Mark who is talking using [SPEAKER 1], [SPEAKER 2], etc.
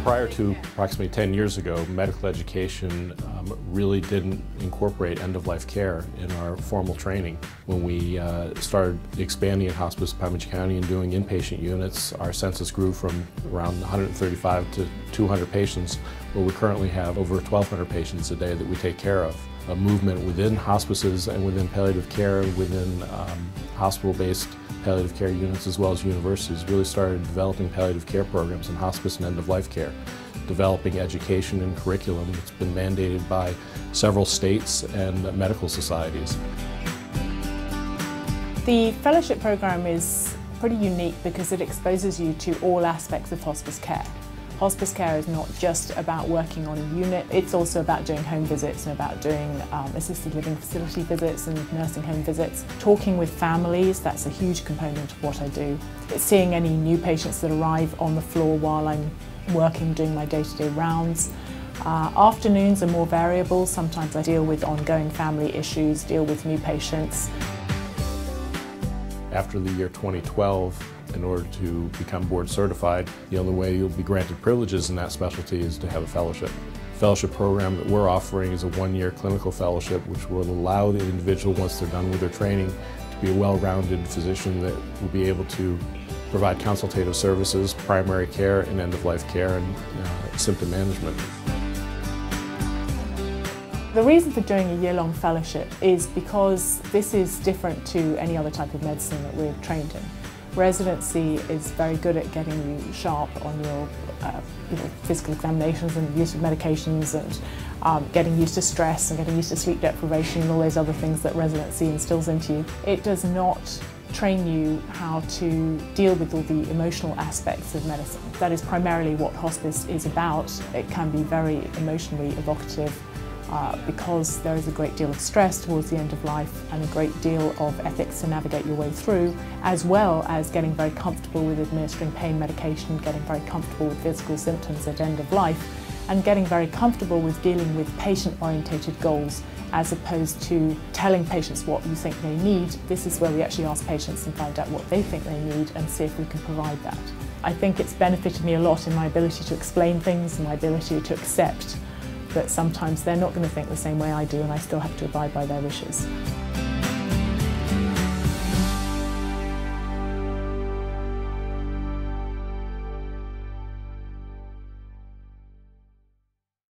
[SPEAKER 1] Prior to approximately 10 years ago, medical education really didn't incorporate end-of-life care in our formal training. When we started expanding in Hospice Palm County and doing inpatient units, our census grew from around 135 to 200 patients, where we currently have over 1,200 patients a day that we take care of. A movement within hospices and within palliative care, within hospital-based palliative care units as well as universities, really started developing palliative care programs in hospice and end-of-life care, developing education and curriculum that's been mandated by several states and medical societies.
[SPEAKER 2] The fellowship program is pretty unique because it exposes you to all aspects of hospice care. Hospice care is not just about working on a unit, it's also about doing home visits and about doing assisted living facility visits and nursing home visits. Talking with families, that's a huge component of what I do. It's seeing any new patients that arrive on the floor while I'm working, doing my day-to-day rounds. Afternoons are more variable. Sometimes I deal with ongoing family issues, deal with new patients.
[SPEAKER 1] After the year 2012, in order to become board certified, the only way you'll be granted privileges in that specialty is to have a fellowship. The fellowship program that we're offering is a one-year clinical fellowship which will allow the individual, once they're done with their training, to be a well-rounded physician that will be able to provide consultative services, primary care and end-of-life care, and symptom management.
[SPEAKER 2] The reason for doing a year-long fellowship is because this is different to any other type of medicine that we're trained in. Residency is very good at getting you sharp on your physical examinations and use of medications and getting used to stress and getting used to sleep deprivation and all those other things that residency instills into you. It does not train you how to deal with all the emotional aspects of medicine. That is primarily what hospice is about. It can be very emotionally evocative because there is a great deal of stress towards the end of life and a great deal of ethics to navigate your way through, as well as getting very comfortable with administering pain medication, getting very comfortable with physical symptoms at end of life, and getting very comfortable with dealing with patient-orientated goals as opposed to telling patients what you think they need. This is where we actually ask patients and find out what they think they need and see if we can provide that. I think it's benefited me a lot in my ability to explain things and my ability to accept that sometimes they're not going to think the same way I do and I still have to abide by their wishes.